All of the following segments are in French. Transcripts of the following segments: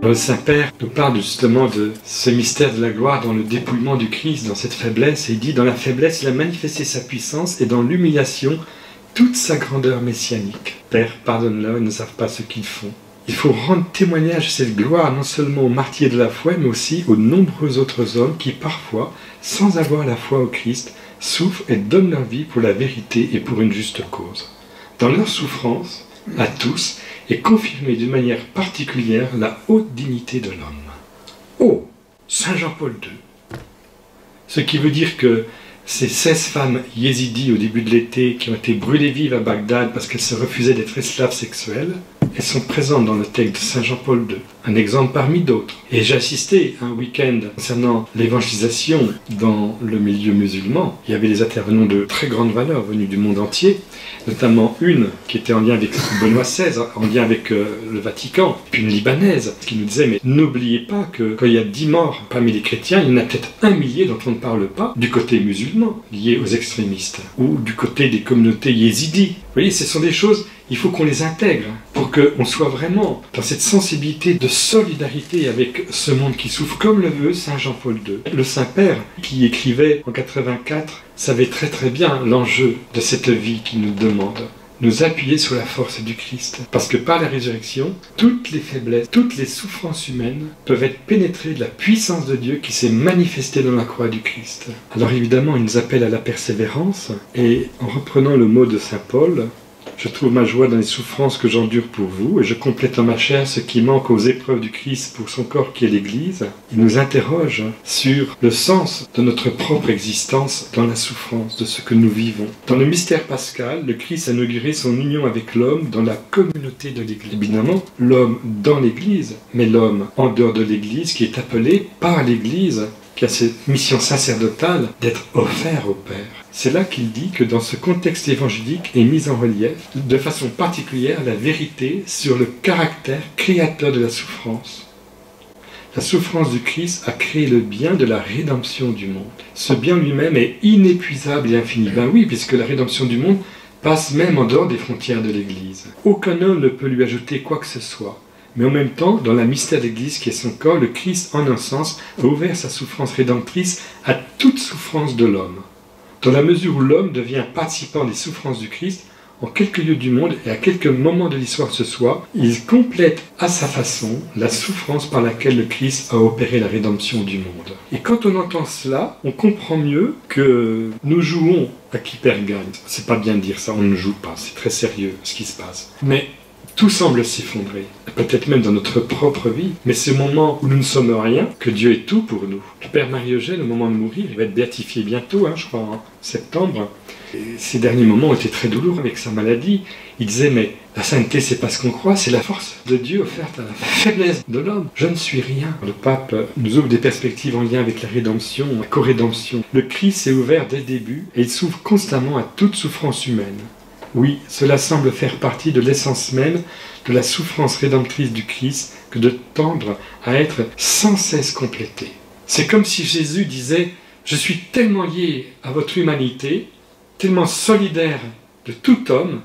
Le Saint-Père nous parle justement de ce mystère de la gloire dans le dépouillement du Christ, dans cette faiblesse, et il dit, dans la faiblesse, il a manifesté sa puissance, et dans l'humiliation, toute sa grandeur messianique. Père, pardonne-leur, ils ne savent pas ce qu'ils font. Il faut rendre témoignage de cette gloire non seulement aux martyrs de la foi, mais aussi aux nombreux autres hommes qui parfois, sans avoir la foi au Christ, souffrent et donnent leur vie pour la vérité et pour une juste cause. Dans leur souffrance, à tous, est confirmée d'une manière particulière la haute dignité de l'homme. Oh, Saint Jean-Paul II. Ce qui veut dire que ces 16 femmes yézidis au début de l'été qui ont été brûlées vives à Bagdad parce qu'elles se refusaient d'être esclaves sexuels, elles sont présentes dans le texte de Saint Jean-Paul II, un exemple parmi d'autres. Et j'ai assisté à un week-end concernant l'évangélisation dans le milieu musulman. Il y avait des intervenants de très grande valeur venus du monde entier, notamment une qui était en lien avec Benoît XVI, en lien avec le Vatican, puis une Libanaise, qui nous disait, mais n'oubliez pas que quand il y a 10 morts parmi les chrétiens, il y en a peut-être 1 millier dont on ne parle pas, du côté musulman, lié aux extrémistes, ou du côté des communautés yézidis. Vous voyez, ce sont des choses, il faut qu'on les intègre, pour qu'on soit vraiment dans cette sensibilité de solidarité avec ce monde qui souffre, comme le veut Saint Jean-Paul II. Le Saint-Père, qui écrivait en 84, savait très très bien l'enjeu de cette vie qu'il nous demande. Nous appuyer sur la force du Christ. Parce que par la résurrection, toutes les faiblesses, toutes les souffrances humaines peuvent être pénétrées de la puissance de Dieu qui s'est manifestée dans la croix du Christ. Alors évidemment, il nous appelle à la persévérance, et en reprenant le mot de Saint Paul, je trouve ma joie dans les souffrances que j'endure pour vous, et je complète en ma chair ce qui manque aux épreuves du Christ pour son corps qui est l'Église. Il nous interroge sur le sens de notre propre existence dans la souffrance, de ce que nous vivons. Dans le mystère pascal, le Christ a inauguré son union avec l'homme dans la communauté de l'Église. Évidemment, l'homme dans l'Église, mais l'homme en dehors de l'Église qui est appelé par l'Église, qui a cette mission sacerdotale d'être offert au Père. C'est là qu'il dit que dans ce contexte évangélique est mise en relief, de façon particulière, la vérité sur le caractère créateur de la souffrance. La souffrance du Christ a créé le bien de la rédemption du monde. Ce bien lui-même est inépuisable et infini. Ben oui, puisque la rédemption du monde passe même en dehors des frontières de l'Église. Aucun homme ne peut lui ajouter quoi que ce soit. Mais en même temps, dans la mystère d'Église qui est son corps, le Christ, en un sens, a ouvert sa souffrance rédemptrice à toute souffrance de l'homme. Dans la mesure où l'homme devient participant des souffrances du Christ, en quelques lieux du monde et à quelques moments de l'histoire que ce soit, il complète à sa façon la souffrance par laquelle le Christ a opéré la rédemption du monde. Et quand on entend cela, on comprend mieux que nous jouons à qui perd gagne. C'est pas bien de dire ça, on ne joue pas, c'est très sérieux ce qui se passe. Mais tout semble s'effondrer, peut-être même dans notre propre vie, mais c'est au moment où nous ne sommes rien que Dieu est tout pour nous. Le Père Marie-Eugène, au moment de mourir, il va être béatifié bientôt, je crois, en septembre. Et ces derniers moments ont été très douloureux avec sa maladie. Il disait, mais la sainteté, c'est pas ce qu'on croit, c'est la force de Dieu offerte à la faiblesse de l'homme. Je ne suis rien. Le pape nous ouvre des perspectives en lien avec la rédemption, la co-rédemption. Le Christ s'est ouvert dès le début et il s'ouvre constamment à toute souffrance humaine. Oui, cela semble faire partie de l'essence même de la souffrance rédemptrice du Christ que de tendre à être sans cesse complété. C'est comme si Jésus disait « Je suis tellement lié à votre humanité, tellement solidaire de tout homme,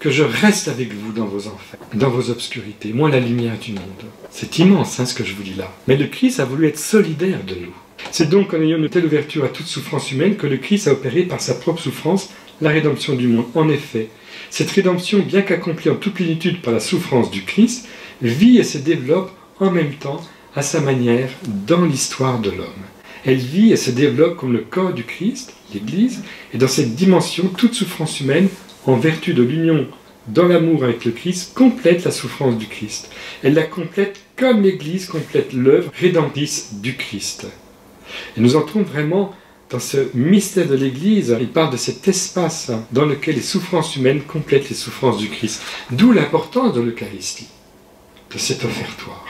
que je reste avec vous dans vos enfers, dans vos obscurités, moi la lumière du monde. » C'est immense ce que je vous dis là. Mais le Christ a voulu être solidaire de nous. C'est donc en ayant une telle ouverture à toute souffrance humaine que le Christ a opéré par sa propre souffrance la rédemption du monde. En effet, cette rédemption, bien qu'accomplie en toute plénitude par la souffrance du Christ, vit et se développe en même temps, à sa manière, dans l'histoire de l'homme. Elle vit et se développe comme le corps du Christ, l'Église, et dans cette dimension, toute souffrance humaine, en vertu de l'union dans l'amour avec le Christ, complète la souffrance du Christ. Elle la complète comme l'Église complète l'œuvre rédemptrice du Christ. Et nous entrons vraiment dans ce mystère de l'Église. Il parle de cet espace dans lequel les souffrances humaines complètent les souffrances du Christ. D'où l'importance de l'Eucharistie, de cet offertoire.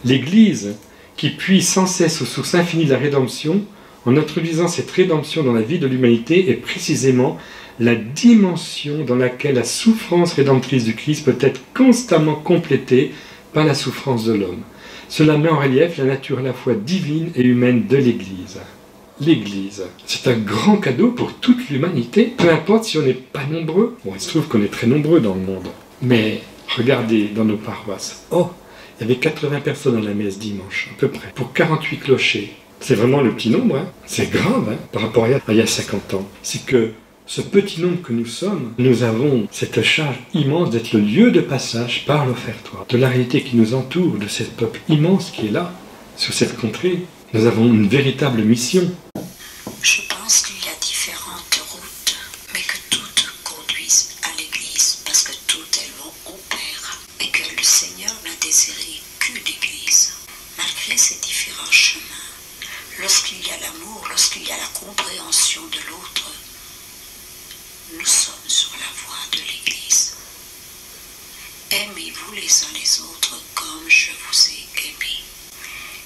L'Église, qui puise sans cesse aux sources infinies de la rédemption, en introduisant cette rédemption dans la vie de l'humanité, est précisément la dimension dans laquelle la souffrance rédemptrice du Christ peut être constamment complétée par la souffrance de l'homme. Cela met en relief la nature à la fois divine et humaine de l'Église. L'Église, c'est un grand cadeau pour toute l'humanité, peu importe si on n'est pas nombreux. Bon, il se trouve qu'on est très nombreux dans le monde. Mais regardez dans nos paroisses. Oh, Il y avait 80 personnes à la messe dimanche, à peu près, pour 48 clochers. C'est vraiment le petit nombre, hein. C'est grave hein, par rapport à il y a 50 ans. C'est que ce petit nombre que nous sommes, nous avons cette charge immense d'être le lieu de passage par l'offertoire, de la réalité qui nous entoure, de ce peuple immense qui est là, sur cette contrée. Nous avons une véritable mission. Je pense qu'il y a différentes routes, mais que toutes conduisent à l'Église, parce que toutes elles vont au Père, et que le Seigneur n'a désiré qu'une Église. Malgré ces différents chemins, lorsqu'il y a l'amour, lorsqu'il y a la compréhension de l'autre, nous sommes sur la voie de l'Église. Aimez-vous les uns les autres comme je vous ai aimés.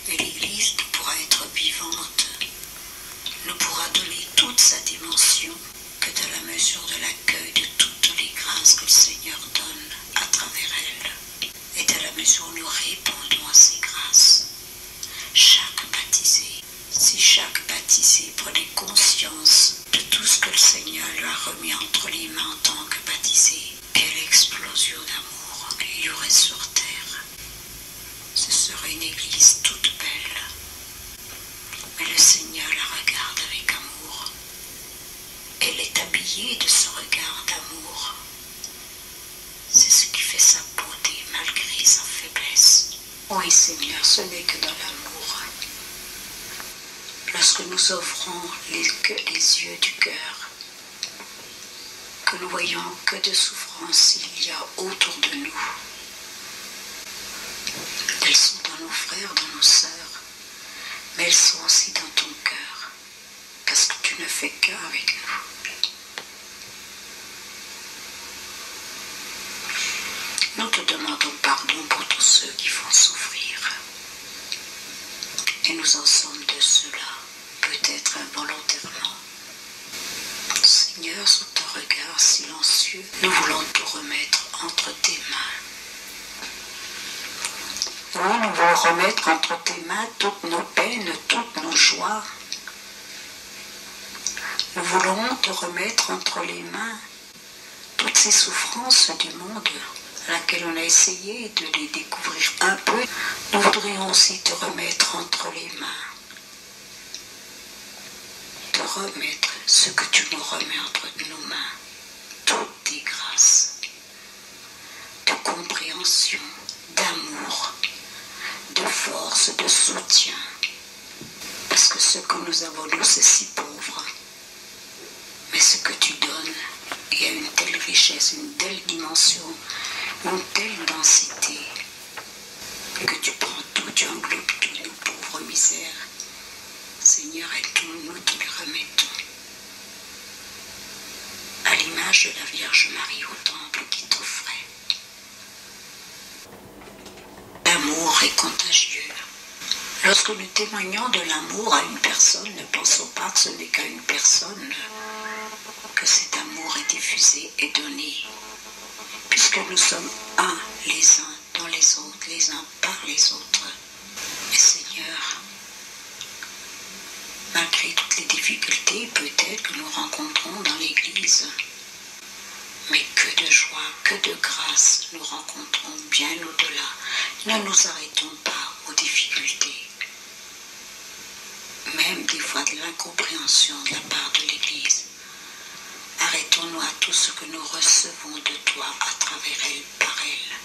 Et l'Église ne pourra être vivante, ne pourra donner toute sa dimension que dans la mesure de l'accueil de toutes les grâces que le Seigneur donne à travers elle, et dans la mesure où nous répondons à ces grâces. Chaque baptisé, si chaque baptisé prenait conscience de tout ce que le Seigneur lui a remis entre les mains en tant que baptisé, quelle explosion d'amour il y aurait sur terre. Ce serait une église toute belle, mais le Seigneur la regarde avec amour. Elle est habillée de ce regard d'amour. C'est ce qui fait sa beauté malgré sa faiblesse. Oui Seigneur, ce n'est que dans l'amour. Lorsque nous ouvrons les yeux du cœur, que nous voyons que de souffrances il y a autour de nous. Elles sont dans nos frères, dans nos sœurs, mais elles sont aussi dans ton cœur, parce que tu ne fais qu'un avec nous. Nous te demandons pardon pour tous ceux qui font souffrir. Et nous en sommes de ceux-là, peut-être involontairement. Seigneur, sous ton regard silencieux, nous voulons tout remettre entre tes mains. Oui, nous voulons remettre entre tes mains toutes nos peines, toutes nos joies. Nous voulons te remettre entre les mains toutes ces souffrances du monde à laquelle on a essayé de les découvrir un peu. Nous voudrions aussi te remettre entre les mains. Te remettre ce que tu nous remets entre nos mains. Toutes tes grâces de compréhension, d'amour, de force, de soutien. Parce que ce que nous avons, nous, c'est si pauvre. Mais ce que tu donnes, il y a une telle richesse, une telle dimension, une telle densité, que tu prends tout, tu englobes tous nos pauvres misères. Seigneur, aide-nous, nous te les remettons. À l'image de la Vierge Marie au temple qui t'offrait. L'amour est contagieux. Lorsque nous témoignons de l'amour à une personne, ne pensons pas que ce n'est qu'à une personne que cet amour est diffusé et donné, puisque nous sommes un les uns dans les autres, les uns par les autres. Et Seigneur, malgré toutes les difficultés peut-être que nous rencontrons dans l'Église, mais que de joie, que de grâce nous rencontrons bien au-delà. Ne nous arrêtons pas aux difficultés. Même des fois de l'incompréhension de la part de l'Église. Arrêtons-nous à tout ce que nous recevons de toi à travers elle, par elle.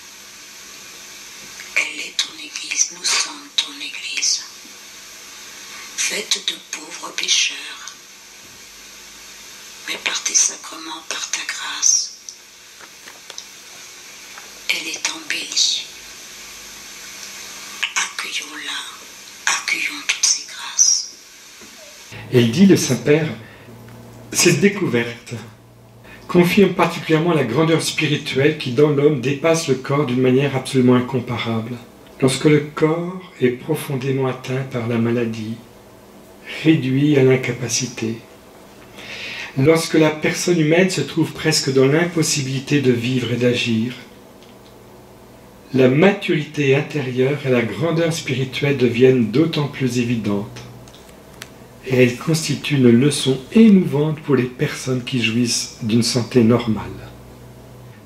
Elle est ton Église, nous sommes ton Église. Faite de pauvres pécheurs, mais par tes sacrements, par ta grâce, elle est embellie. Accueillons-la, accueillons toutes ces grâces. Elle dit, le Saint-Père, cette découverte confirme particulièrement la grandeur spirituelle qui, dans l'homme, dépasse le corps d'une manière absolument incomparable. Lorsque le corps est profondément atteint par la maladie, réduit à l'incapacité, lorsque la personne humaine se trouve presque dans l'impossibilité de vivre et d'agir, la maturité intérieure et la grandeur spirituelle deviennent d'autant plus évidentes. Et elles constituent une leçon émouvante pour les personnes qui jouissent d'une santé normale.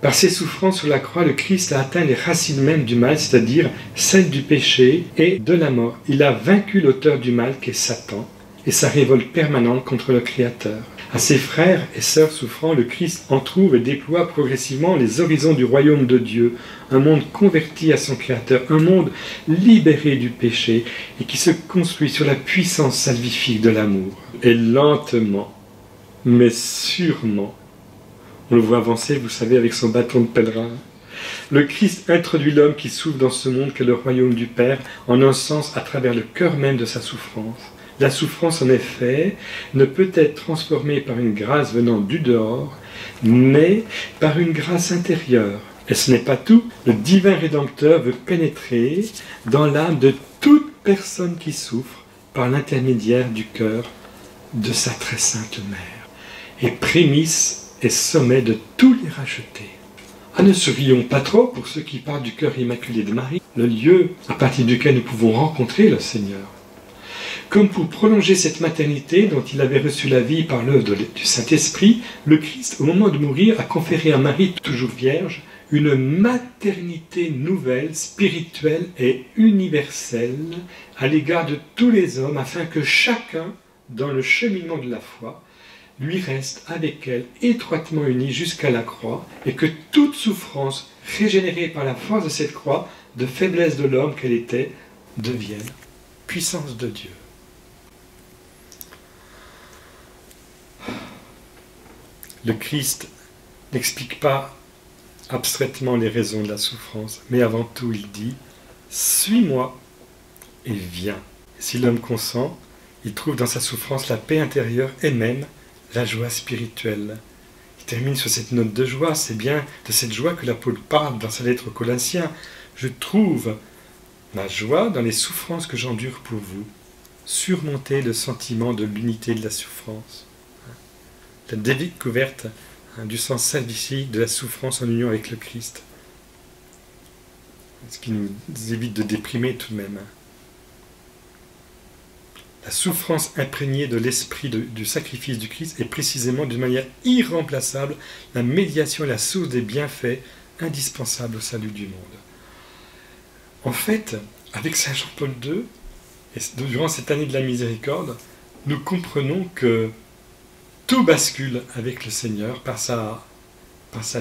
Par ses souffrances sur la croix, le Christ a atteint les racines mêmes du mal, c'est-à-dire celles du péché et de la mort. Il a vaincu l'auteur du mal, qui est Satan, et sa révolte permanente contre le Créateur. À ses frères et sœurs souffrants, le Christ entr'ouvre et déploie progressivement les horizons du royaume de Dieu, un monde converti à son Créateur, un monde libéré du péché et qui se construit sur la puissance salvifique de l'amour. Et lentement, mais sûrement, on le voit avancer, vous savez, avec son bâton de pèlerin. Le Christ introduit l'homme qui souffre dans ce monde qu'est le royaume du Père, en un sens à travers le cœur même de sa souffrance. La souffrance, en effet, ne peut être transformée par une grâce venant du dehors, mais par une grâce intérieure. Et ce n'est pas tout. Le divin Rédempteur veut pénétrer dans l'âme de toute personne qui souffre par l'intermédiaire du cœur de sa très sainte mère, et prémisse et sommet de tous les racheter. Ah, ne sourions pas trop pour ceux qui parlent du cœur immaculé de Marie, le lieu à partir duquel nous pouvons rencontrer le Seigneur. Comme pour prolonger cette maternité dont il avait reçu la vie par l'œuvre du Saint-Esprit, le Christ, au moment de mourir, a conféré à Marie, toujours vierge, une maternité nouvelle, spirituelle et universelle à l'égard de tous les hommes, afin que chacun, dans le cheminement de la foi, lui reste avec elle étroitement uni jusqu'à la croix, et que toute souffrance, régénérée par la force de cette croix, de faiblesse de l'homme qu'elle était, devienne puissance de Dieu. Le Christ n'explique pas abstraitement les raisons de la souffrance, mais avant tout il dit « Suis-moi et viens ». Si l'homme consent, il trouve dans sa souffrance la paix intérieure et même la joie spirituelle. Il termine sur cette note de joie, c'est bien de cette joie que l'apôtre parle dans sa lettre aux Colossiens. « Je trouve ma joie dans les souffrances que j'endure pour vous, surmonter le sentiment de l'unité de la souffrance. » La découverte du sens salvifique de la souffrance en union avec le Christ. Ce qui nous évite de déprimer tout de même. La souffrance imprégnée de l'esprit du sacrifice du Christ est précisément d'une manière irremplaçable la médiation et la source des bienfaits indispensables au salut du monde. En fait, avec Saint Jean-Paul II, et durant cette année de la miséricorde, nous comprenons que tout bascule avec le Seigneur par sa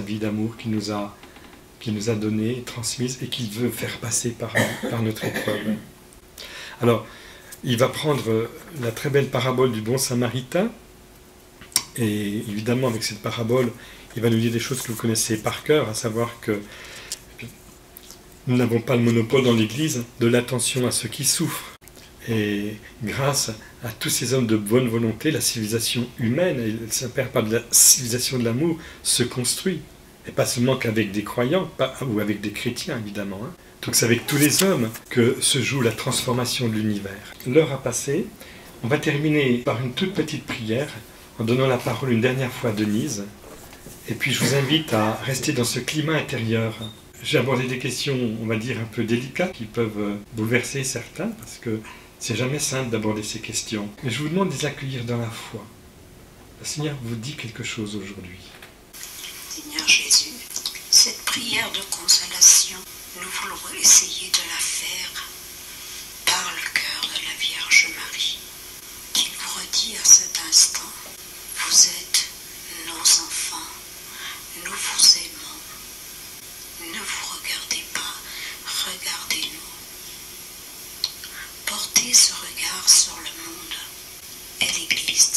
vie d'amour qu'il nous a donnée, transmise, et qu'il veut faire passer par notre épreuve. Alors, il va prendre la très belle parabole du bon samaritain, et évidemment avec cette parabole, il va nous dire des choses que vous connaissez par cœur, à savoir que nous n'avons pas le monopole dans l'Église de l'attention à ceux qui souffrent. Et grâce à tous ces hommes de bonne volonté, la civilisation humaine, et le Saint-Père parle de la civilisation de l'amour, se construit. Et pas seulement qu'avec des croyants, ou avec des chrétiens évidemment. Donc c'est avec tous les hommes que se joue la transformation de l'univers. L'heure a passé. On va terminer par une toute petite prière, en donnant la parole une dernière fois à Denise. Et puis je vous invite à rester dans ce climat intérieur. J'ai abordé des questions, on va dire, un peu délicates, qui peuvent bouleverser certains, parce que c'est jamais simple d'aborder ces questions. Mais je vous demande de les accueillir dans la foi. Le Seigneur vous dit quelque chose aujourd'hui. Seigneur Jésus, cette prière de consolation, nous voulons essayer de la faire par le cœur de la Vierge Marie, qui nous redit à cet instant, vous êtes nos enfants, nous vous aimons, ne vous regardez pas, regardez-nous. Portez ce regard sur le monde et l'Église